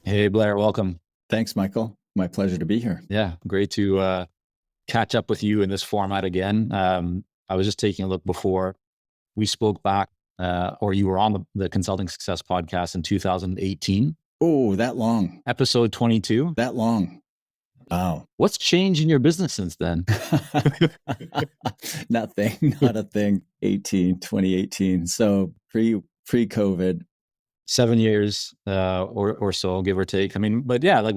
Hey, Blair, welcome. Thanks, Michael. My pleasure to be here. Yeah, great to catch up with you in this format again. I was just taking a look before we spoke back, or you were on the Consulting Success podcast in 2018, Oh, that long. episode 22. That long. Wow. What's changed in your business since then? Nothing, not a thing. 2018. So pre-COVID. 7 years or so, give or take. I mean, but yeah, like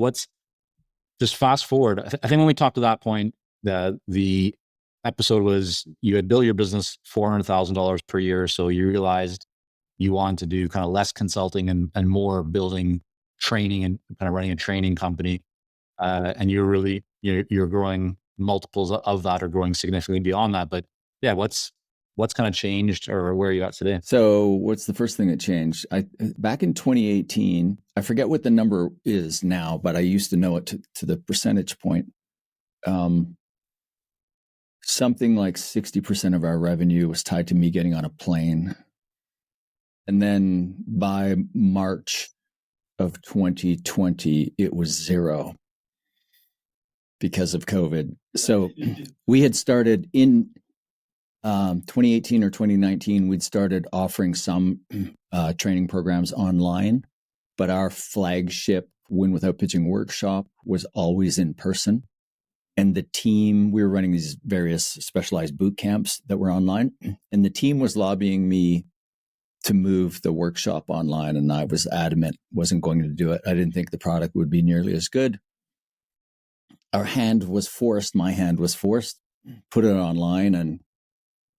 just fast forward. I think when we talked to that point, the episode was you had built your business $400,000 per year. So you realized you wanted to do kind of less consulting and more building training and kind of running a training company. And you're growing multiples of that or growing significantly beyond that. But yeah, what's kind of changed or where are you at today? So what's the first thing that changed? Back in 2018, I forget what the number is now, but I used to know it to the percentage point. Something like 60% of our revenue was tied to me getting on a plane. And then by March of 2020, it was zero because of COVID. So we had started in 2018 or 2019, we'd started offering some training programs online, but our flagship Win Without Pitching workshop was always in person. And the team, we were running these various specialized boot camps that were online, and the team was lobbying me to move the workshop online, and I was adamant, wasn't going to do it. I didn't think the product would be nearly as good. My hand was forced, put it online, and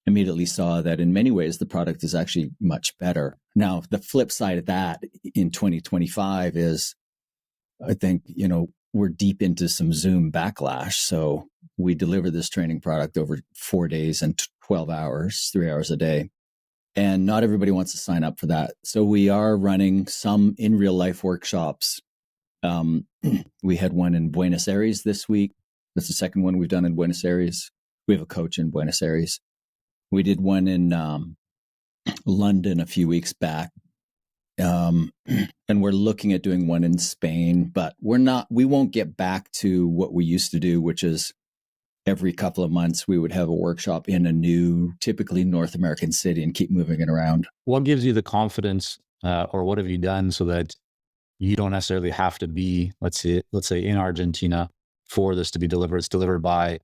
immediately saw that in many ways the product is actually much better. Now, the flip side of that in 2025 is, I think, we're deep into some Zoom backlash. So we deliver this training product over 4 days and 12 hours, 3 hours a day. And not everybody wants to sign up for that. So we are running some in real life workshops. We had one in Buenos Aires this week. That's the second one we've done in Buenos Aires. We have a coach in Buenos Aires. We did one in London a few weeks back. And we're looking at doing one in Spain, but we won't get back to what we used to do, which is every couple of months we would have a workshop in a new, typically North American city and keep moving it around. What gives you the confidence or what have you done so that you don't necessarily have to be, let's say in Argentina for this to be delivered? It's delivered by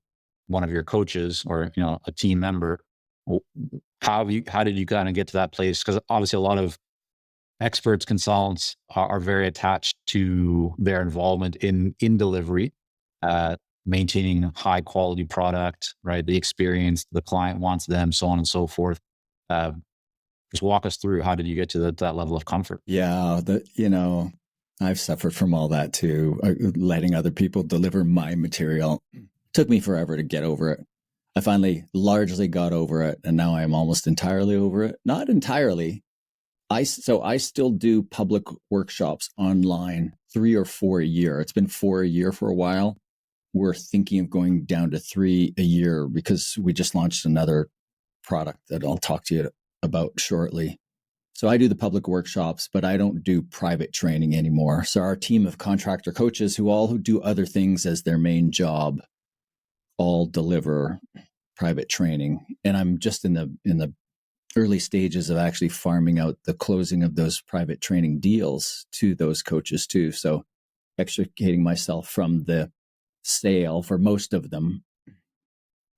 one of your coaches or, a team member. How did you kind of get to that place? Because obviously a lot of experts, consultants are very attached to their involvement in delivery, maintaining high quality product, right? The experience the client wants them, so on and so forth. Just walk us through, how did you get to that level of comfort? Yeah, I've suffered from all that too, letting other people deliver my material. It took me forever to get over it. I finally largely got over it, and now I am almost entirely over it. Not entirely. So I still do public workshops online, 3 or 4 a year. It's been 4 a year for a while. We're thinking of going down to 3 a year because we just launched another product that I'll talk to you about shortly. So I do the public workshops, but I don't do private training anymore. So our team of contractor coaches who do other things as their main job all deliver private training. And I'm just in the early stages of actually farming out the closing of those private training deals to those coaches too. So extricating myself from the sale for most of them.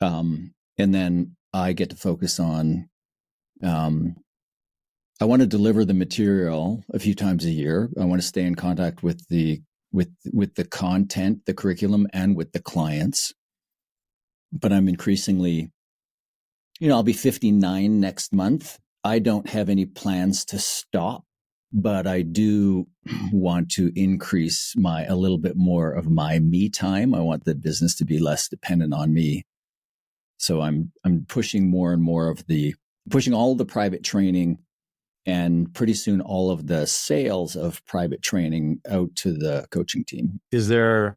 And then I get to focus on, I want to deliver the material a few times a year. I want to stay in contact with the content, the curriculum, and with the clients. But I'm increasingly, I'll be 59 next month. I don't have any plans to stop, but I do want to increase a little bit more of my me time. I want the business to be less dependent on me. So I'm pushing more and more pushing all the private training and pretty soon all of the sales of private training out to the coaching team. Is there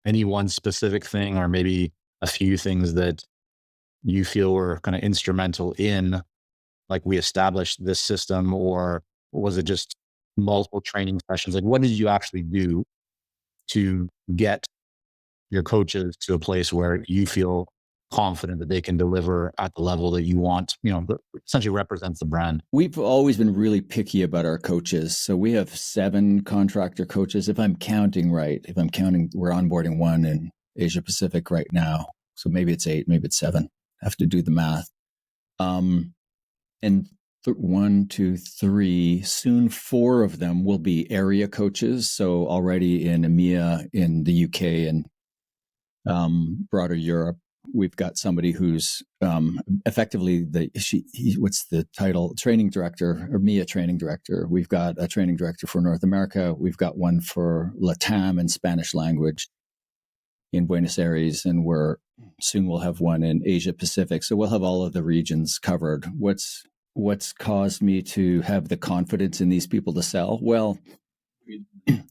any one specific thing or maybe a few things that you feel were kind of instrumental in, like, we established this system, or was it just multiple training sessions? Like, what did you actually do to get your coaches to a place where you feel confident that they can deliver at the level that you want, that essentially represents the brand? We've always been really picky about our coaches. So we have 7 contractor coaches. If I'm counting right, we're onboarding 1 in Asia Pacific right now. So maybe it's 8, maybe it's 7. I have to do the math. And 1, 2, 3, soon 4 of them will be area coaches. So already in EMEA, in the UK, and broader Europe, we've got somebody who's effectively what's the title? Training director, or EMEA training director. We've got a training director for North America. We've got one for LATAM and Spanish language in Buenos Aires, and soon we'll have one in Asia Pacific. So we'll have all of the regions covered. What's caused me to have the confidence in these people to sell? Well,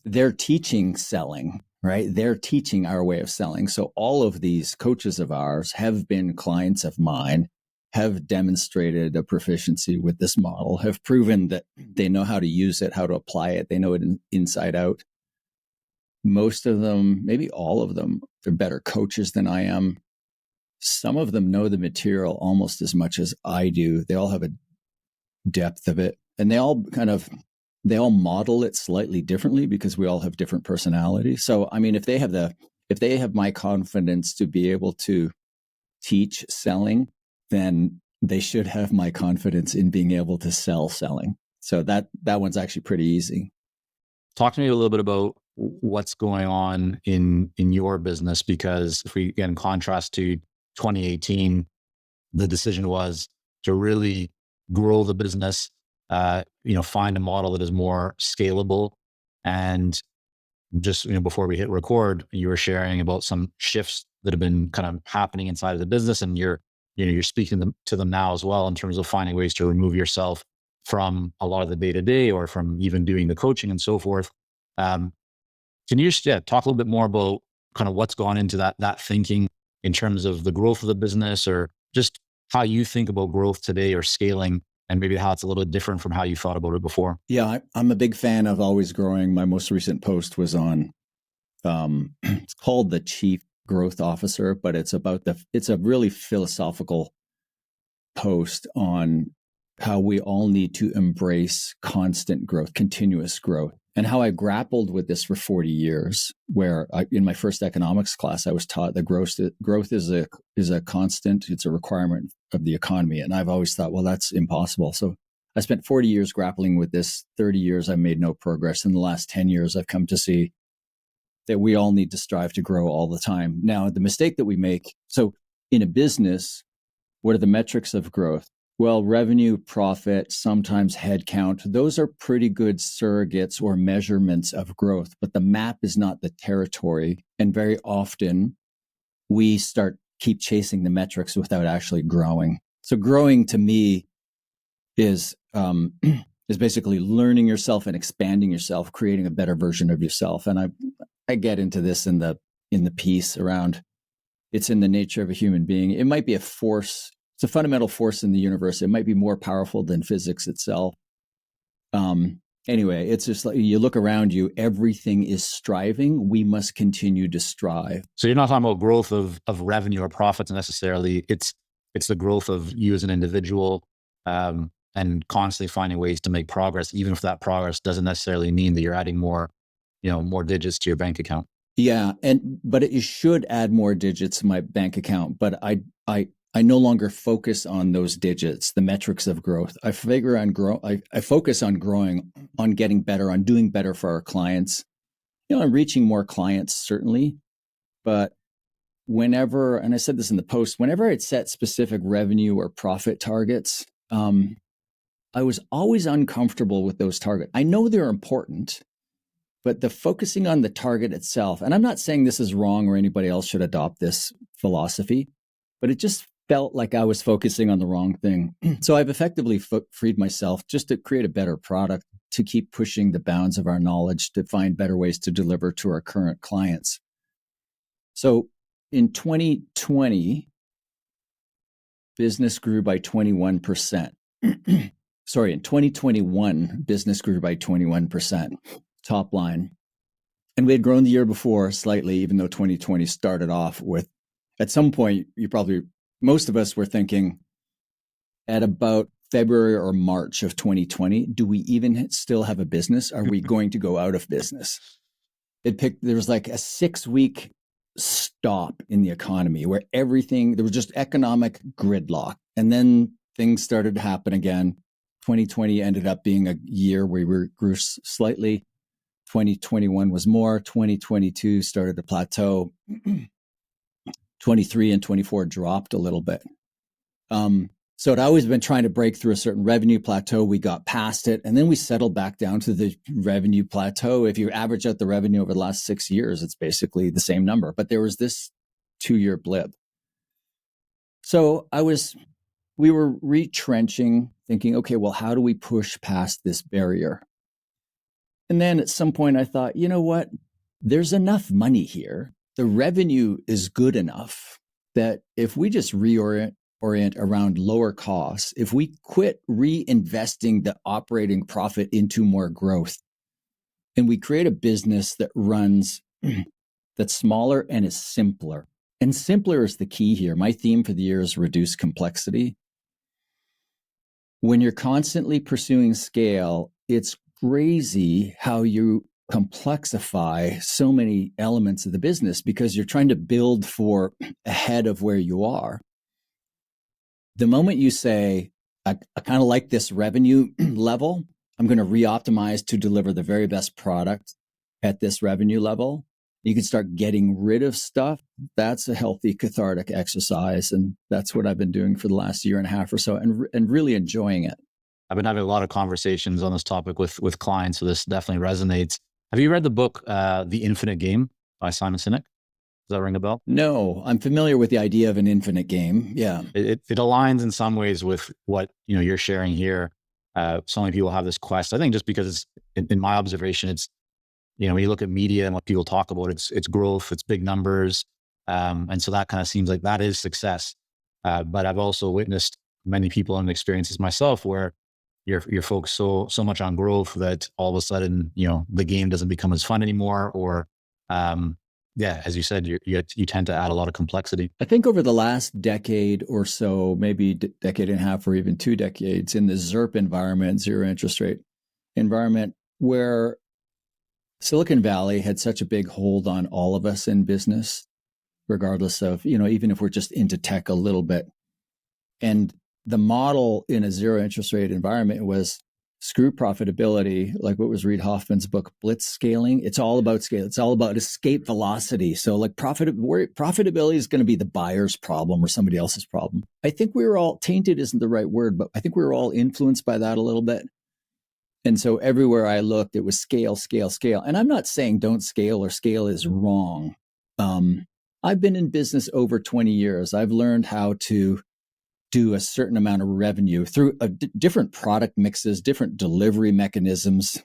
they're teaching selling, right? They're teaching our way of selling. So all of these coaches of ours have been clients of mine, have demonstrated a proficiency with this model, have proven that they know how to use it, how to apply it. They know it inside out. Most of them, maybe all of them, they're better coaches than I am. Some of them know the material almost as much as I do. They all have a depth of it, and they all model it slightly differently because we all have different personalities. So, I mean, if they have my confidence to be able to teach selling, then they should have my confidence in being able to sell selling. So that one's actually pretty easy. Talk to me a little bit about what's going on in your business, because if we again contrast to 2018, the decision was to really grow the business, find a model that is more scalable. And just, before we hit record, you were sharing about some shifts that have been kind of happening inside of the business, and you're speaking to them now as well, in terms of finding ways to remove yourself from a lot of the day to day, or from even doing the coaching and so forth. Can you just talk a little bit more about kind of what's gone into that thinking in terms of the growth of the business, or just how you think about growth today or scaling, and maybe how it's a little different from how you thought about it before? Yeah, I'm a big fan of always growing. My most recent post was on, it's called the Chief Growth Officer, but it's a really philosophical post on how we all need to embrace constant growth, continuous growth, and how I grappled with this for 40 years, where in my first economics class, I was taught that growth is a constant, it's a requirement of the economy. And I've always thought, well, that's impossible. So I spent 40 years grappling with this. 30 years, I made no progress. In the last 10 years, I've come to see that we all need to strive to grow all the time. Now, the mistake that we make, so in a business, what are the metrics of growth? Well, revenue, profit, sometimes headcount, those are pretty good surrogates or measurements of growth, but the map is not the territory. And very often we keep chasing the metrics without actually growing. So growing to me is basically learning yourself and expanding yourself, creating a better version of yourself. And I get into this in the piece around, it's in the nature of a human being. It might be a force. It's a fundamental force in the universe. It might be more powerful than physics itself. Anyway, it's just like you look around you, everything is striving. We must continue to strive. So you're not talking about growth of revenue or profits necessarily. It's the growth of you as an individual, and constantly finding ways to make progress, even if that progress doesn't necessarily mean that you're adding more digits to your bank account. Yeah, but it should add more digits to my bank account. But I no longer focus on those digits, the metrics of growth. I focus on growing, on getting better, on doing better for our clients. I'm reaching more clients, certainly. But whenever, and I said this in the post, whenever I'd set specific revenue or profit targets, I was always uncomfortable with those targets. I know they're important, but the focusing on the target itself, and I'm not saying this is wrong or anybody else should adopt this philosophy, but it just felt like I was focusing on the wrong thing. So I've effectively freed myself just to create a better product, to keep pushing the bounds of our knowledge, to find better ways to deliver to our current clients. So in 2020, business grew by 21%. sorry, in 2021, business grew by 21% top line. And we had grown the year before slightly, even though 2020 started off with, at some point, most of us were thinking at about February or March of 2020, do we even still have a business? Are we going to go out of business? There was like a 6-week stop in the economy where there was just economic gridlock. And then things started to happen again. 2020 ended up being a year where we grew slightly. 2021 was more. 2022 started to plateau. 23 and 24 dropped a little bit. So I'd always been trying to break through a certain revenue plateau. We got past it, and then we settled back down to the revenue plateau. If you average out the revenue over the last 6 years, it's basically the same number. But there was this 2-year blip. So we were retrenching, thinking, okay, well, how do we push past this barrier? And then at some point I thought, you know what? There's enough money here. The revenue is good enough that if we just orient around lower costs, if we quit reinvesting the operating profit into more growth, and we create a business that runs that's smaller and is simpler. And simpler is the key here. My theme for the year is reduce complexity. When you're constantly pursuing scale, it's crazy how you complexify so many elements of the business because you're trying to build for ahead of where you are. The moment you say, I kind of like this revenue level, I'm going to re-optimize to deliver the very best product at this revenue level, you can start getting rid of stuff. That's a healthy cathartic exercise. And that's what I've been doing for the last year and a half or so, and really enjoying it. I've been having a lot of conversations on this topic with clients, so this definitely resonates. Have you read the book, The Infinite Game by Simon Sinek? Does that ring a bell? No, I'm familiar with the idea of an infinite game. Yeah. It aligns in some ways with what you're sharing here. So many people have this quest. I think just because in my observation, it's, when you look at media and what people talk about, it's growth, it's big numbers. And so that kind of seems like that is success. But I've also witnessed many people and experiences myself where you're focused so much on growth that all of a sudden, the game doesn't become as fun anymore, or, as you said, you tend to add a lot of complexity. I think over the last decade or so, maybe decade and a half or even 2 decades, in the ZIRP environment, zero interest rate environment, where Silicon Valley had such a big hold on all of us in business, regardless of, even if we're just into tech a little bit. And the model in a zero interest rate environment was screw profitability, like what was Reid Hoffman's book, Blitz Scaling. It's all about scale. It's all about escape velocity. So like profitability is going to be the buyer's problem or somebody else's problem. I think we were all, tainted isn't the right word, but I think we were all influenced by that a little bit. And so everywhere I looked, it was scale, scale, scale. And I'm not saying don't scale or scale is wrong. I've been in business over 20 years. I've learned how to do a certain amount of revenue through different product mixes, different delivery mechanisms.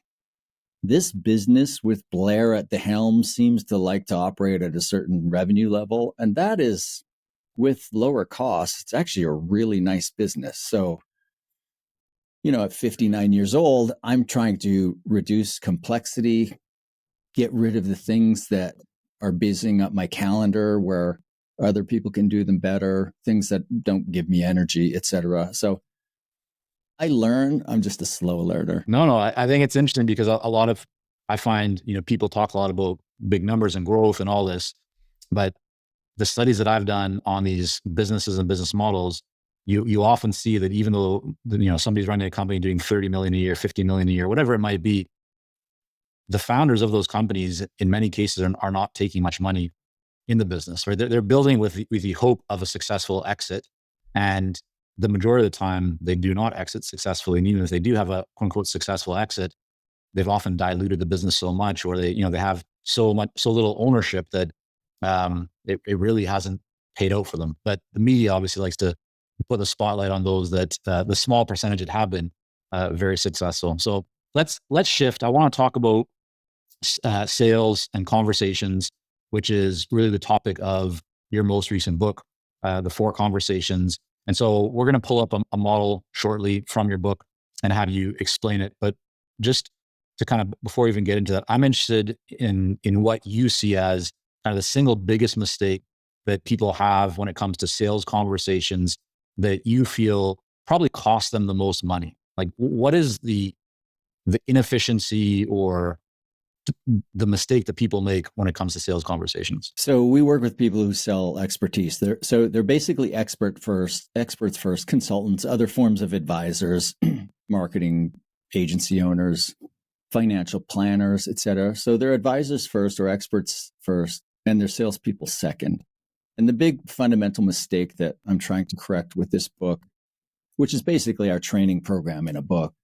This business with Blair at the helm seems to like to operate at a certain revenue level. And that is, with lower costs, it's actually a really nice business. So, at 59 years old, I'm trying to reduce complexity, get rid of the things that are busying up my calendar where other people can do them better, things that don't give me energy, etc. So I'm just a slow learner. No, I think it's interesting because I find, people talk a lot about big numbers and growth and all this, but the studies that I've done on these businesses and business models, you often see that even though, somebody's running a company doing 30 million a year, 50 million a year, whatever it might be, the founders of those companies in many cases are not taking much money in the business, right? They're building with the hope of a successful exit. And the majority of the time they do not exit successfully. And even if they do have a quote unquote successful exit, they've often diluted the business so much, or they have so little ownership that it really hasn't paid out for them. But the media obviously likes to put the spotlight on those that the small percentage that have been very successful. So let's shift. I want to talk about sales and conversations, which is really the topic of your most recent book, The 4 Conversations. And so we're going to pull up a model shortly from your book. and have you explain it. But just to kind of, before we even get into that, I'm interested in what you see as kind of the single biggest mistake that people have when it comes to sales conversations that you feel probably cost them the most money. Like, what is the inefficiency or the mistake that people make when it comes to sales conversations? So we work with people who sell expertise. They're basically experts first, consultants, other forms of advisors, marketing agency owners, financial planners, etc. So they're advisors first or experts first, and they're salespeople second. And the big fundamental mistake that I'm trying to correct with this book, which is basically our training program in a book,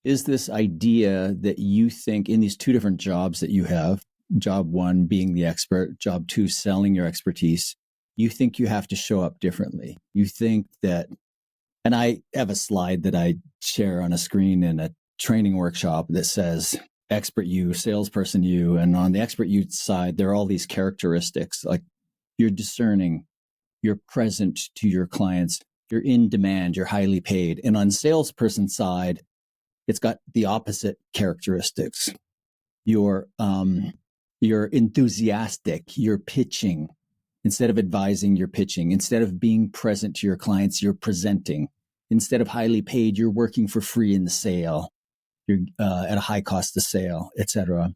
is this idea that you think in these two different jobs that you have, job one being the expert, job two selling your expertise, you think you have to show up differently. You think that, and I have a slide that I share on a screen in a training workshop that says expert you, salesperson you, and on the expert you side, there are all these characteristics like you're discerning, you're present to your clients, you're in demand, you're highly paid. And on salesperson side, it's got the opposite characteristics. You're enthusiastic, you're pitching. Instead of advising, you're pitching. Instead of being present to your clients, you're presenting. Instead of highly paid, you're working for free in the sale. You're at a high cost of sale, etc.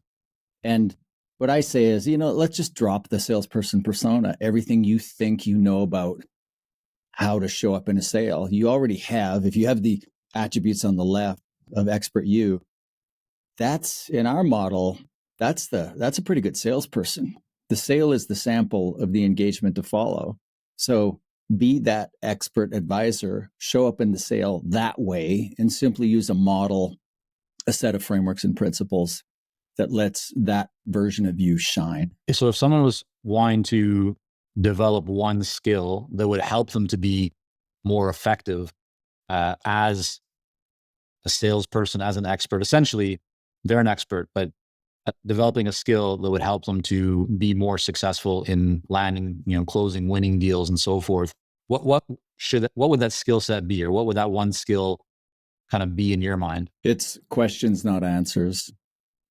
And what I say is, let's just drop the salesperson persona. Everything you think you know about how to show up in a sale, you already have. If you have the attributes on the left of expert you, that's in our model, that's a pretty good salesperson. The sale is the sample of the engagement to follow. So be that expert advisor, show up in the sale that way, and simply use a model, a set of frameworks and principles that lets that version of you shine. So if someone was wanting to develop one skill that would help them to be more effective as a salesperson, as an expert, essentially they're an expert, but developing a skill that would help them to be more successful in landing, closing, winning deals and so forth. What would that skill set be, or what would that one skill kind of be in your mind? It's questions, not answers.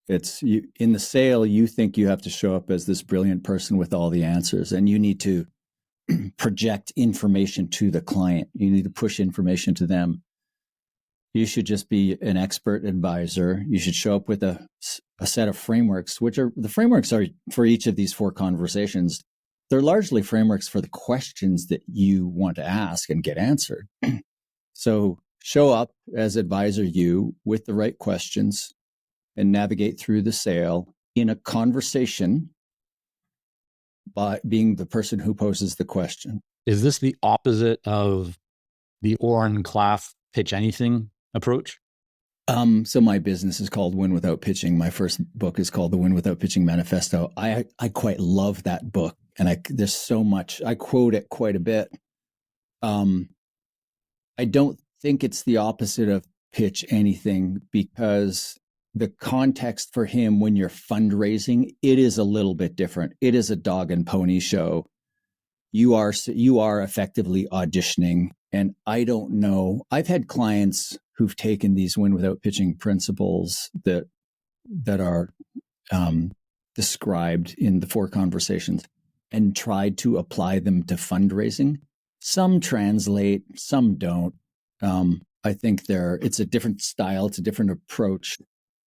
It's you, in the sale, you think you have to show up as this brilliant person with all the answers, and you need to project information to the client. You need to push information to them. You should just be an expert advisor. You should show up with a set of frameworks, which are the frameworks are for each of these four conversations. They're largely frameworks for the questions that you want to ask and get answered. So show up as advisor you with the right questions and navigate through the sale in a conversation by being the person who poses the question. Is this the opposite of the Oren Klaff pitch anything approach? So my business is called Win Without Pitching. My first book is called The Win Without Pitching Manifesto. I quite love that book, and there's so much. I quote it quite a bit. I don't think it's the opposite of pitch anything, because the context for him when you're fundraising, it is a little bit different. It is a dog and pony show. You are effectively auditioning. And I don't know. I've had clients who've taken these Win Without Pitching principles that are described in the four conversations and tried to apply them to fundraising. Some translate, some don't. I think it's a different style, it's a different approach,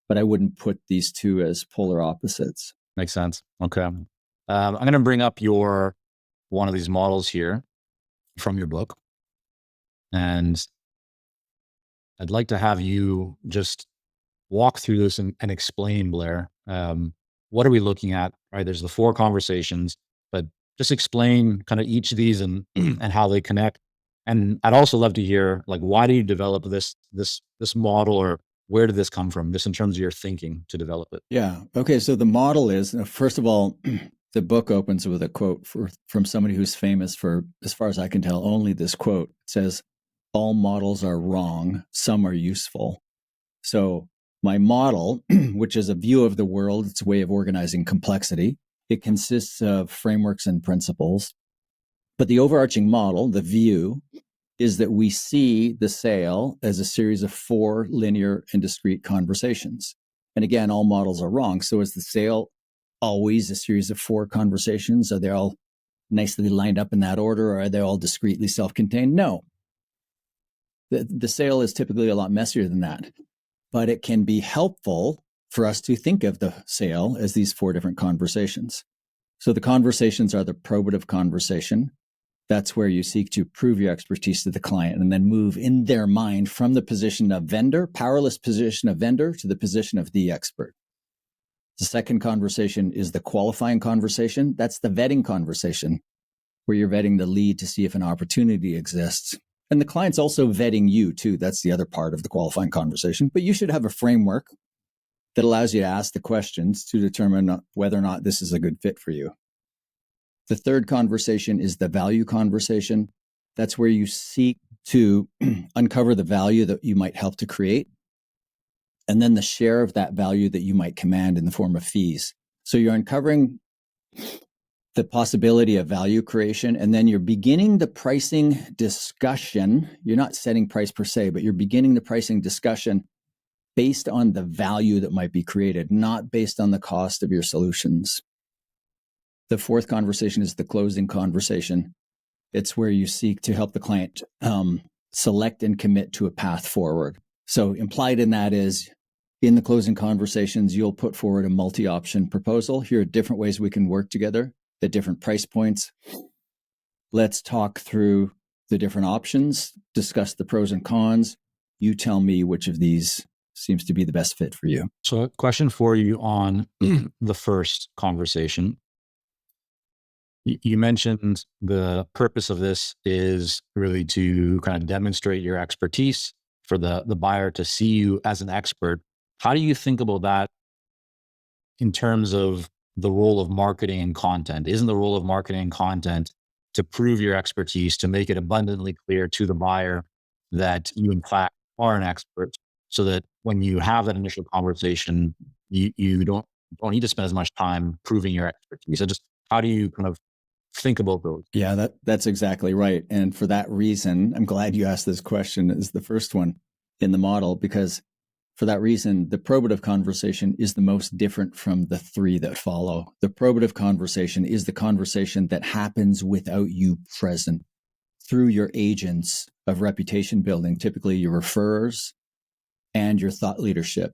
but I wouldn't put these two as polar opposites. Makes sense. Okay. I'm going to bring up one of these models here from your book. And I'd like to have you just walk through this and explain, Blair. What are we looking at? Right? There's the four conversations, but just explain kind of each of these and and how they connect. And I'd also love to hear, like, why do you develop this model, or where did this come from, just in terms of your thinking to develop it? Yeah. Okay. So the model is, first of all, the book opens with a quote from somebody who's famous for, as far as I can tell, only this quote. It says, "All models are wrong, some are useful." So my model, which is a view of the world, it's a way of organizing complexity. It consists of frameworks and principles. But the overarching model, the view, is that we see the sale as a series of 4 linear and discrete conversations. And again, all models are wrong. So is the sale always a series of 4 conversations? Are they all nicely lined up in that order, or are they all discretely self-contained? No. The sale is typically a lot messier than that. But it can be helpful for us to think of the sale as these 4 different conversations. So the conversations are the probative conversation. That's where you seek to prove your expertise to the client and then move in their mind from the position of vendor, powerless position of vendor, to the position of the expert. The second conversation is the qualifying conversation. That's the vetting conversation, where you're vetting the lead to see if an opportunity exists. And the client's also vetting you too. That's the other part of the qualifying conversation. But you should have a framework that allows you to ask the questions to determine whether or not this is a good fit for you. The third conversation is the value conversation. That's where you seek to uncover the value that you might help to create, and then the share of that value that you might command in the form of fees. So you're uncovering the possibility of value creation, and then you're beginning the pricing discussion. You're not setting price per se, but you're beginning the pricing discussion based on the value that might be created, not based on the cost of your solutions. The fourth conversation is the closing conversation. It's where you seek to help the client select and commit to a path forward. So implied in that is, in the closing conversations, you'll put forward a multi-option proposal. Here are different ways we can work together at different price points. Let's talk through the different options, discuss the pros and cons. You tell me which of these seems to be the best fit for you. So a question for you on the first conversation. You mentioned the purpose of this is really to kind of demonstrate your expertise for the buyer to see you as an expert. How do you think about that in terms of the role of marketing and content? Isn't the role of marketing and content to prove your expertise, to make it abundantly clear to the buyer that you in fact are an expert, so that when you have that initial conversation, you don't need to spend as much time proving your expertise? So just how do you kind of think about those? Yeah, that's exactly right. And for that reason, I'm glad you asked this question as the first one in the model, because for that reason, the probative conversation is the most different from the 3 that follow. The probative conversation is the conversation that happens without you present, through your agents of reputation building, typically your referrers and your thought leadership.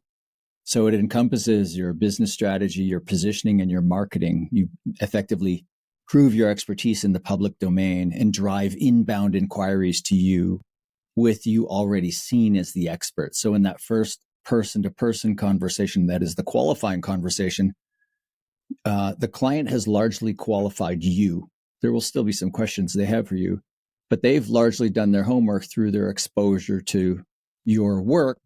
So it encompasses your business strategy, your positioning, and your marketing. You effectively prove your expertise in the public domain and drive inbound inquiries to you with you already seen as the expert. So in that first person-to-person conversation, that is the qualifying conversation, the client has largely qualified you. There will still be some questions they have for you, but they've largely done their homework through their exposure to your work.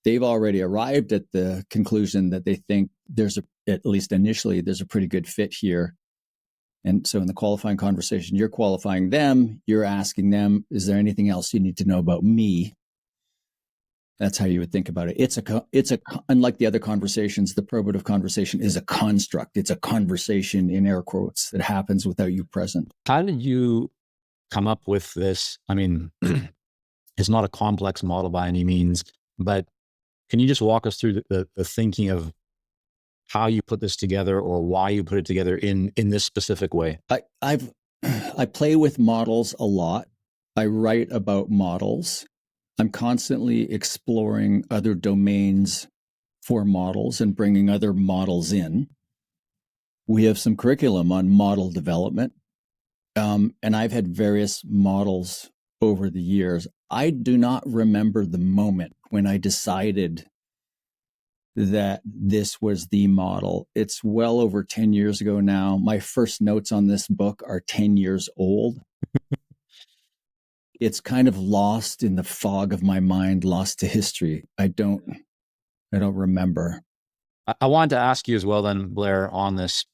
They've already arrived at the conclusion that they think at least initially, there's a pretty good fit here. And so in the qualifying conversation, you're qualifying them, you're asking them, is there anything else you need to know about me? That's how you would think about it. Unlike the other conversations, the probative conversation is a construct. It's a conversation in air quotes that happens without you present. How did you come up with this? I mean, it's not a complex model by any means, but can you just walk us through the thinking of how you put this together, or why you put it together in this specific way? I play with models a lot. I write about models. I'm constantly exploring other domains for models and bringing other models in. We have some curriculum on model development, and I've had various models over the years. I do not remember the moment when I decided that this was the model. It's well over 10 years ago now. My first notes on this book are 10 years old. It's kind of lost in the fog of my mind, lost to history. I don't remember. I wanted to ask you as well then, Blair, on this.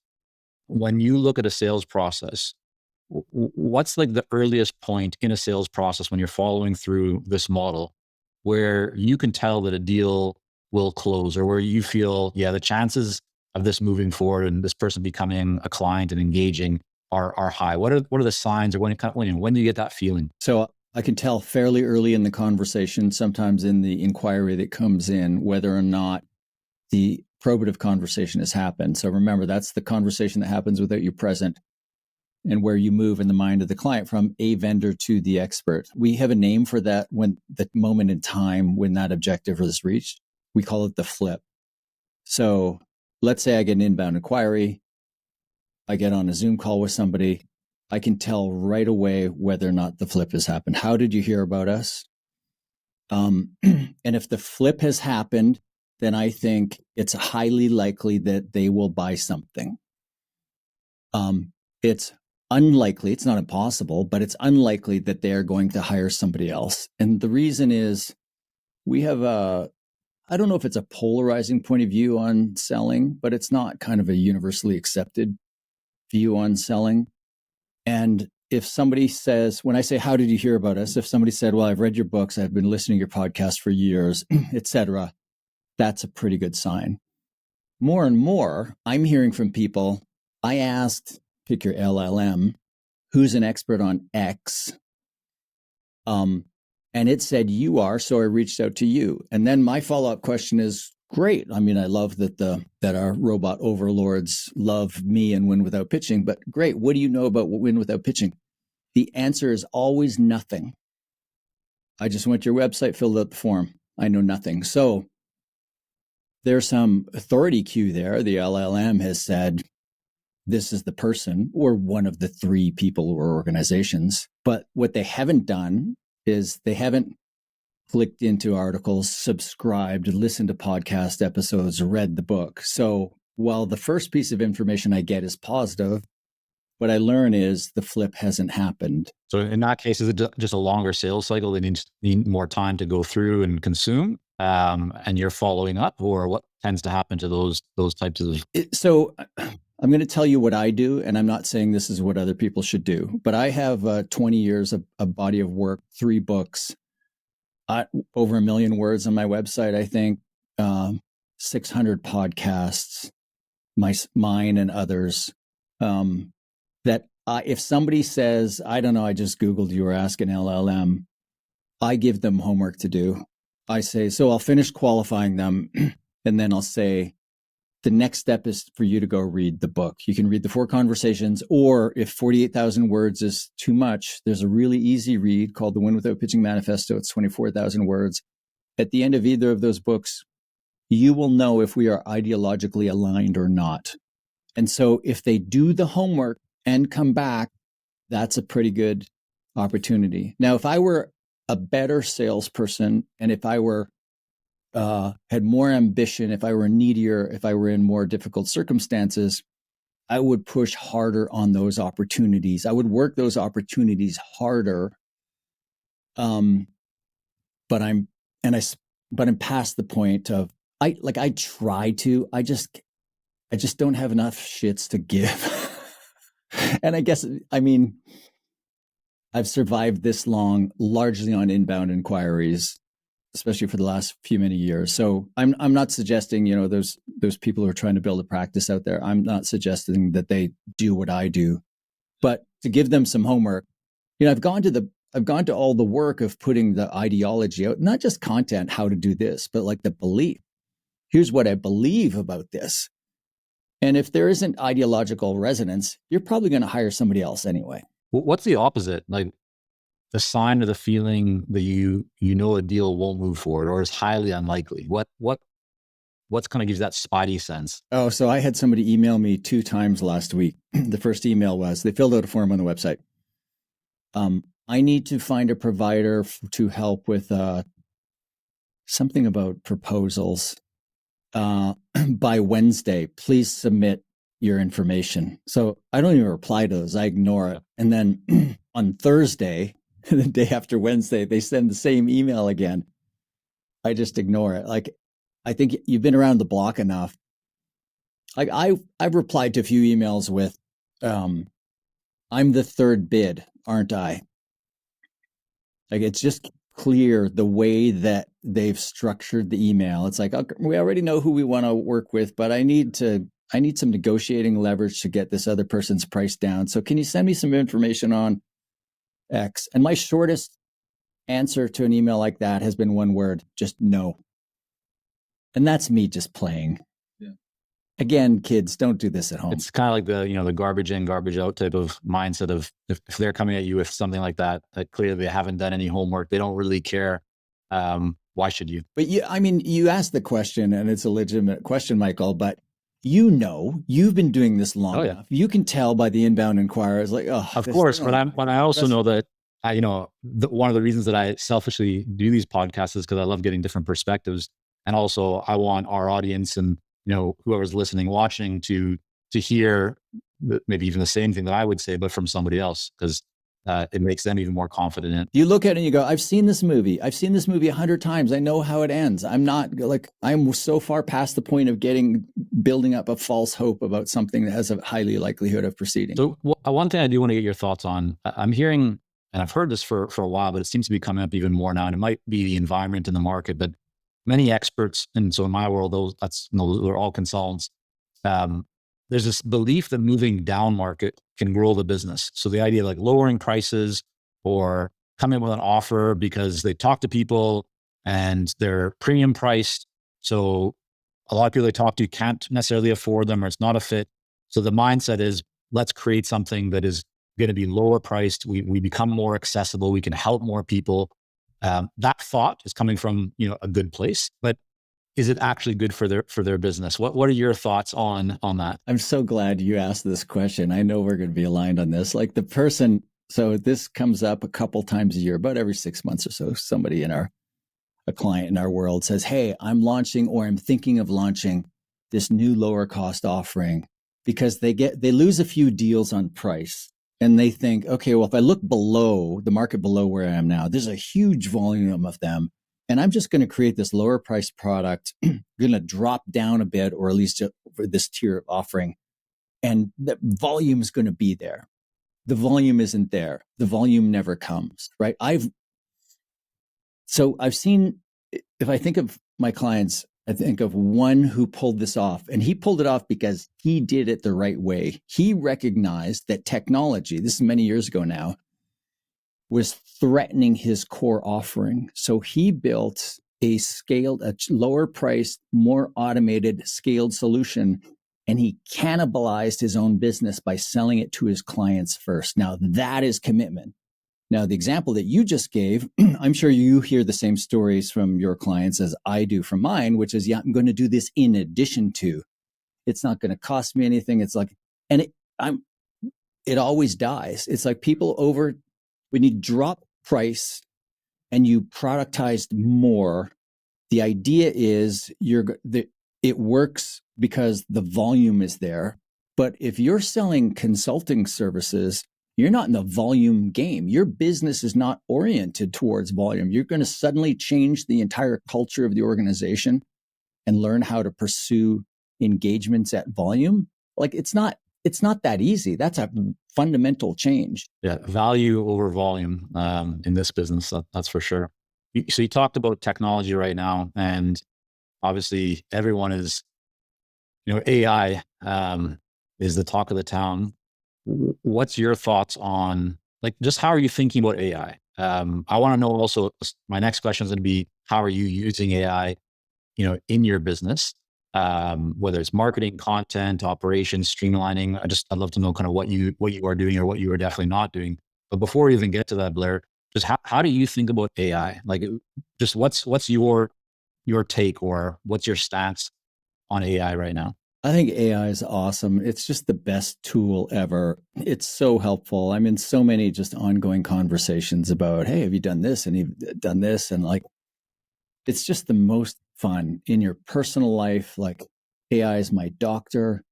When you look at a sales process, what's like the earliest point in a sales process when you're following through this model where you can tell that a deal will close, or where you feel, yeah, the chances of this moving forward and this person becoming a client and engaging are high? What are the signs, or when do you get that feeling? So I can tell fairly early in the conversation, sometimes in the inquiry that comes in, whether or not the probative conversation has happened. So remember, that's the conversation that happens without you present, and where you move in the mind of the client from a vendor to the expert. We have a name for that, when the moment in time when that objective is reached. We call it the flip. So let's say I get an inbound inquiry. I get on a Zoom call with somebody. I can tell right away whether or not the flip has happened. How did you hear about us? And if the flip has happened, then I think it's highly likely that they will buy something. It's unlikely, it's not impossible, but it's unlikely that they're going to hire somebody else. And the reason is we have I don't know if it's a polarizing point of view on selling, but it's not kind of a universally accepted view on selling. And if somebody says, when I say, how did you hear about us? If somebody said, well, I've read your books, I've been listening to your podcast for years, etc., that's a pretty good sign. More and more, I'm hearing from people. I asked, pick your LLM, who's an expert on X? And it said you are, so I reached out to you. And then my follow-up question is, great. I mean, I love that our robot overlords love me and win without pitching, but great. What do you know about win without pitching? The answer is always nothing. I just went to your website, filled out the form. I know nothing. So there's some authority cue there. The LLM has said, this is the person, or one of the three people or organizations. But what they haven't done is they haven't clicked into articles, subscribed, listened to podcast episodes, read the book. So while the first piece of information I get is positive, what I learn is the flip hasn't happened. So in that case, is it just a longer sales cycle? They need more time to go through and consume, and you're following up, or what tends to happen to those types of? So I'm going to tell you what I do, and I'm not saying this is what other people should do, but I have 20 years of a body of work, 3 books, over 1 million words on my website, I think, 600 podcasts, mine and others, that if somebody says, I don't know, I just Googled you or ask an LLM, I give them homework to do. I say, so I'll finish qualifying them, and then I'll say, the next step is for you to go read the book. You can read the 4 conversations, or if 48,000 words is too much, there's a really easy read called The Win Without Pitching Manifesto. It's 24,000 words. At the end of either of those books, you will know if we are ideologically aligned or not. And so if they do the homework and come back, that's a pretty good opportunity. Now, if I were a better salesperson, and if I were had more ambition, if I were needier, if I were in more difficult circumstances, I would push harder on those opportunities. I would work those opportunities harder. But I'm past the point of I try to. I just don't have enough shits to give. And I guess, I mean, I've survived this long largely on inbound inquiries, especially for the last many years. So I'm not suggesting, those people who are trying to build a practice out there, I'm not suggesting that they do what I do, but to give them some homework. I've gone to all the work of putting the ideology out, not just content, how to do this, but like the belief. Here's what I believe about this. And if there isn't ideological resonance, you're probably going to hire somebody else anyway. What's the opposite? Like the sign or the feeling that a deal won't move forward or is highly unlikely? What's kind of gives that spidey sense? Oh, so I had somebody email me 2 times last week. The first email was, they filled out a form on the website. I need to find a provider to help with something about proposals by Wednesday. Please submit your information. So I don't even reply to those. I ignore it. And then on Thursday, the day after Wednesday, they send the same email again. I just ignore it. Like, I think you've been around the block enough. Like I've replied to a few emails with, I'm the third bid, aren't I? Like, it's just clear the way that they've structured the email. It's like, okay, we already know who we want to work with, but I need some negotiating leverage to get this other person's price down. So can you send me some information on X? And my shortest answer to an email like that has been one word, just no. And that's me just playing. Yeah. Again, kids, don't do this at home. It's kind of like the garbage in, garbage out type of mindset of if they're coming at you with something like that clearly they haven't done any homework, they don't really care. Why should you? But you asked the question, and it's a legitimate question, Michael, but you've been doing this long enough. You can tell by the inbound inquiries, like, oh, of course. But I also know that one of the reasons that I selfishly do these podcasts is because I love getting different perspectives, and also I want our audience and whoever's listening, watching to hear maybe even the same thing that I would say, but from somebody else, because it makes them even more confident in it. You look at it and you go, I've seen this movie 100 times. I know how it ends. I'm so far past the point of building up a false hope about something that has a highly likelihood of proceeding. So one thing I do want to get your thoughts on, I'm hearing, and I've heard this for a while, but it seems to be coming up even more now, and it might be the environment in the market, but many experts, and so in my world, they're all consultants. There's this belief that moving down market can grow the business. So the idea of like lowering prices or coming with an offer because they talk to people and they're premium priced. So a lot of people they talk to can't necessarily afford them, or it's not a fit. So the mindset is, let's create something that is going to be lower priced. We become more accessible. We can help more people. That thought is coming from a good place, but is it actually good for their business? What are your thoughts on that? I'm so glad you asked this question. I know we're going to be aligned on this. Like so this comes up a couple times a year, about every 6 months or so. Somebody a client in our world says, "Hey, I'm launching, or I'm thinking of launching this new lower cost offering," because they lose a few deals on price. And they think, okay, well, if I look below the market, below where I am now, there's a huge volume of them. And I'm just going to create this lower price product, going to drop down a bit, or at least for this tier of offering. And the volume is going to be there. The volume isn't there. The volume never comes, right? I've seen, if I think of my clients, I think of one who pulled this off, and he pulled it off because he did it the right way. He recognized that technology, this is many years ago now, was threatening his core offering. So he built a lower priced, more automated, scaled solution, and he cannibalized his own business by selling it to his clients first. Now that is commitment. Now, the example that you just gave, I'm sure you hear the same stories from your clients as I do from mine, which is, I'm going to do this in addition to. It's not going to cost me anything. It's like, and it always dies. It's like when you drop price and you productized more, the idea is it works because the volume is there. But if you're selling consulting services, you're not in the volume game. Your business is not oriented towards volume. You're going to suddenly change the entire culture of the organization and learn how to pursue engagements at volume. Like it's not that easy. That's a fundamental change. Yeah, value over volume in this business, that's for sure. So you talked about technology right now, and obviously everyone is, AI is the talk of the town. What's your thoughts on, like, just how are you thinking about AI? I want to know also, my next question is going to be, how are you using AI, in your business? Whether it's marketing, content, operations, streamlining. I'd love to know kind of what you are doing or what you are definitely not doing. But before we even get to that, Blair, just how do you think about AI? Like, just what's your take, or what's your stance on AI right now? I think AI is awesome. It's just the best tool ever. It's so helpful. I'm in so many just ongoing conversations about, hey, have you done this? And you've done this? And like, it's just the most fun in your personal life. Like, AI is my doctor.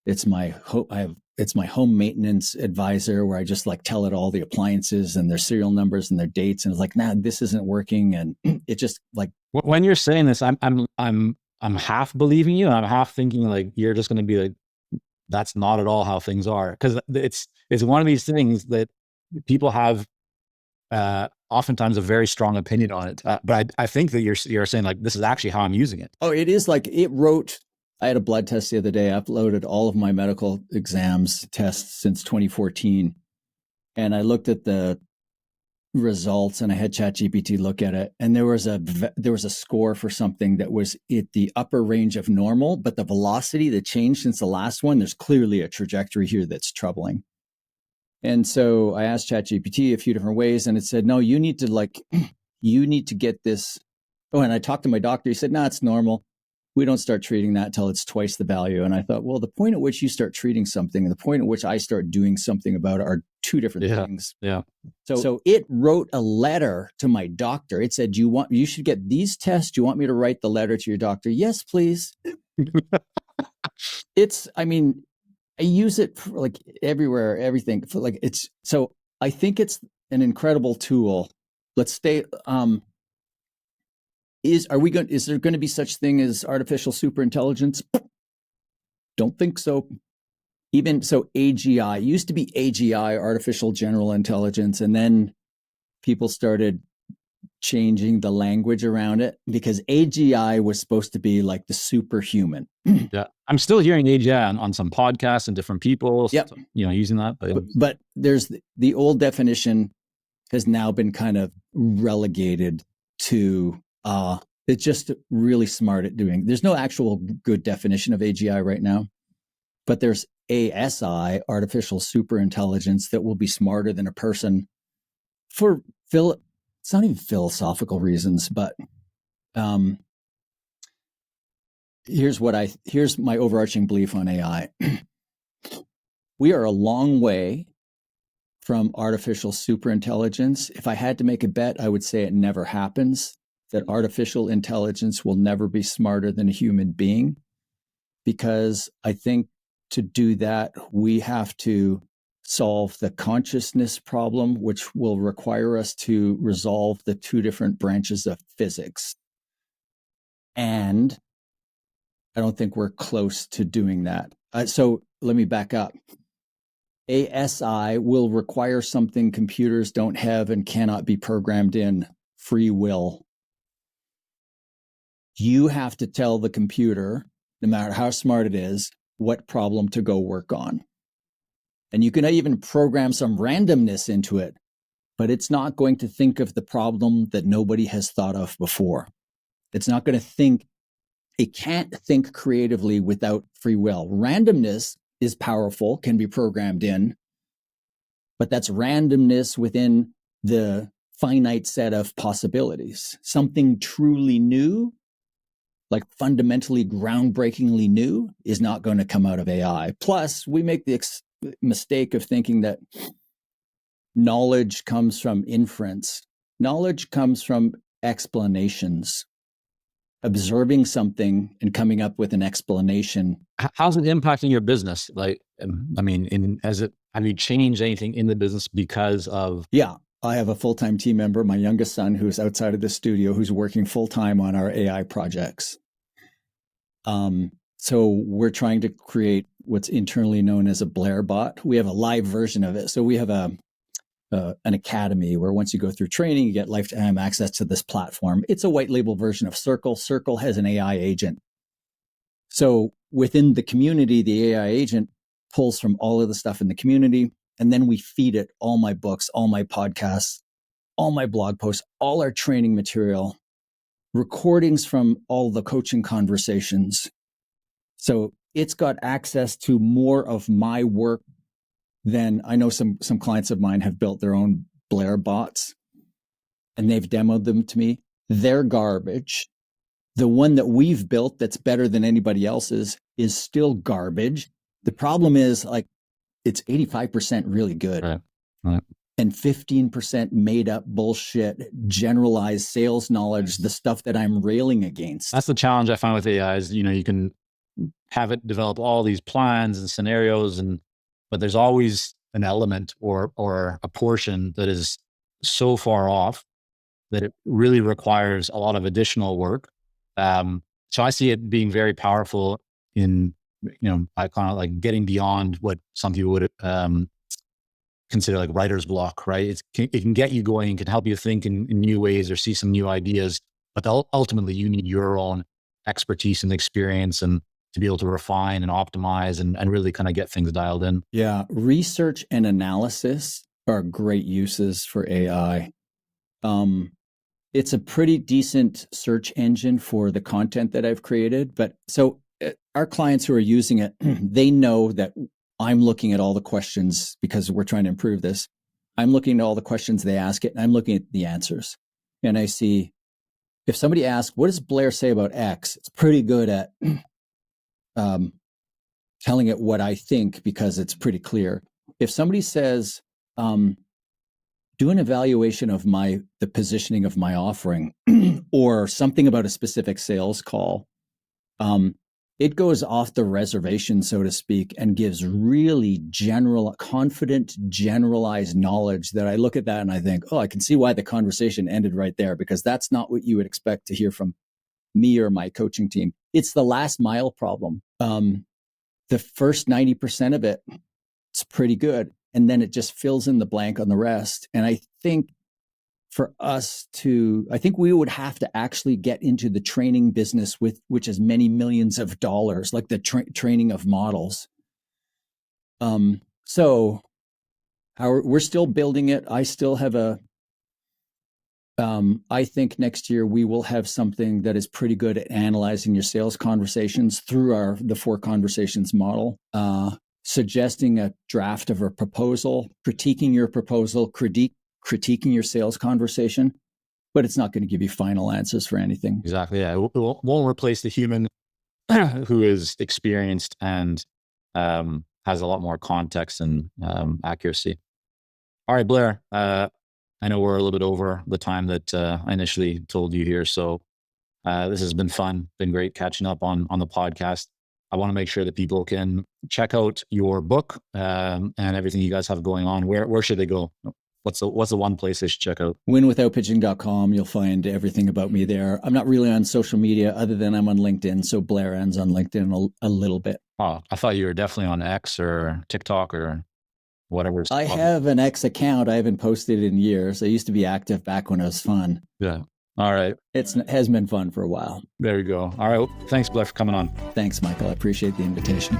It's my home maintenance advisor, where I just like tell it all the appliances and their serial numbers and their dates. And it's like, nah, this isn't working. And it just like, when you're saying this, I'm half believing you, and I'm half thinking like you're just going to be like, that's not at all how things are. Because it's one of these things that people have oftentimes a very strong opinion on it. But I think that you're saying like, this is actually how I'm using it. Oh, it is like I had a blood test the other day. I uploaded all of my medical exams tests since 2014. And I looked at the results and I had ChatGPT look at it, and there was a score for something that was at the upper range of normal, but the velocity, the change since the last one, there's clearly a trajectory here that's troubling. And so I asked ChatGPT a few different ways, and it said, no, you need to get this. Oh, and I talked to my doctor. He said, no, it's normal. We don't start treating that till it's twice the value. And I thought, well, the point at which you start treating something and the point at which I start doing something about it are two different things. Yeah. So it wrote a letter to my doctor. It said, you should get these tests. Do you want me to write the letter to your doctor? Yes, please. I use it for like everywhere, everything. For like so I think it's an incredible tool. Let's stay. Is there going to be such thing as artificial superintelligence? Don't think so. Even so, AGI, it used to be AGI, artificial general intelligence, and then people started changing the language around it because AGI was supposed to be like the superhuman. Yeah. I'm still hearing AGI on some podcasts and different people, yep. Using that. But there's the old definition has now been kind of relegated to it's just really smart at doing. There's no actual good definition of AGI right now, but there's ASI, artificial superintelligence, that will be smarter than a person for it's not even philosophical reasons, but here's my overarching belief on AI. We are a long way from artificial superintelligence. If I had to make a bet, I would say it never happens, that artificial intelligence will never be smarter than a human being, because I think to do that, we have to solve the consciousness problem, which will require us to resolve the two different branches of physics. And I don't think we're close to doing that. So let me back up. ASI will require something computers don't have and cannot be programmed in: free will. You have to tell the computer, no matter how smart it is, what problem to go work on. And you can even program some randomness into it, but it's not going to think of the problem that nobody has thought of before. It's not going to think, it can't think creatively without free will. Randomness is powerful, can be programmed in, but that's randomness within the finite set of possibilities. Something truly new, like fundamentally groundbreakingly new, is not going to come out of AI. Plus, we make the mistake of thinking that knowledge comes from inference. Knowledge comes from explanations. Observing something and coming up with an explanation. How's it impacting your business? Like, have you changed anything in the business because of? Yeah, I have a full-time team member, my youngest son, who's outside of the studio, who's working full-time on our AI projects. So we're trying to create what's internally known as a Blair bot. We have a live version of it. So we have an academy where once you go through training, you get lifetime access to this platform. It's a white label version of Circle. Circle has an AI agent. So within the community, the AI agent pulls from all of the stuff in the community, and then we feed it all my books, all my podcasts, all my blog posts, all our training material, recordings from all the coaching conversations. So it's got access to more of my work than I know some clients of mine have built their own Blair bots, and they've demoed them to me. They're garbage. The one that we've built that's better than anybody else's is still garbage. The problem is, like, it's 85% really good. Right. And 15% made up bullshit, generalized sales knowledge, the stuff that I'm railing against. That's the challenge I find with AI is, you can have it develop all these plans and scenarios, but there's always an element or a portion that is so far off that it really requires a lot of additional work. So I see it being very powerful in, I kind of like getting beyond what some people would consider like writer's block, right? It can get you going, can help you think in new ways or see some new ideas, but ultimately you need your own expertise and experience and to be able to refine and optimize and really kind of get things dialed in. Yeah. Research and analysis are great uses for AI. It's a pretty decent search engine for the content that I've created. But so our clients who are using it, they know that I'm looking at all the questions because we're trying to improve this. I'm looking at all the questions they ask it, and I'm looking at the answers. And I see if somebody asks, what does Blair say about X? It's pretty good at telling it what I think because it's pretty clear. If somebody says, do an evaluation of the positioning of my offering or something about a specific sales call, it goes off the reservation, so to speak, and gives really confident, generalized knowledge that I look at that and I think, oh, I can see why the conversation ended right there, because that's not what you would expect to hear from me or my coaching team. It's the last mile problem. The first 90% of it, it's pretty good. And then it just fills in the blank on the rest. And I think for us I think we would have to actually get into the training business which is many millions of dollars, like the training of models. So we're still building it. I still have I think next year we will have something that is pretty good at analyzing your sales conversations through the 4 conversations model, suggesting a draft of a proposal, critiquing your proposal, critiquing your sales conversation, but it's not going to give you final answers for anything. Exactly. Yeah. It won't replace the human who is experienced and has a lot more context and accuracy. All right, Blair. I know we're a little bit over the time that I initially told you here. So this has been fun, been great catching up on the podcast. I want to make sure that people can check out your book and everything you guys have going on. Where should they go? What's the one place they should check out? winwithoutpitching.com. You'll find everything about me there. I'm not really on social media other than I'm on LinkedIn. So Blair Enns on LinkedIn a little bit. Oh, I thought you were definitely on X or TikTok or whatever. I have an X account. I haven't posted in years. I used to be active back when it was fun. Yeah. All right. It has been fun for a while. There you go. All right. Thanks, Blair, for coming on. Thanks, Michael. I appreciate the invitation.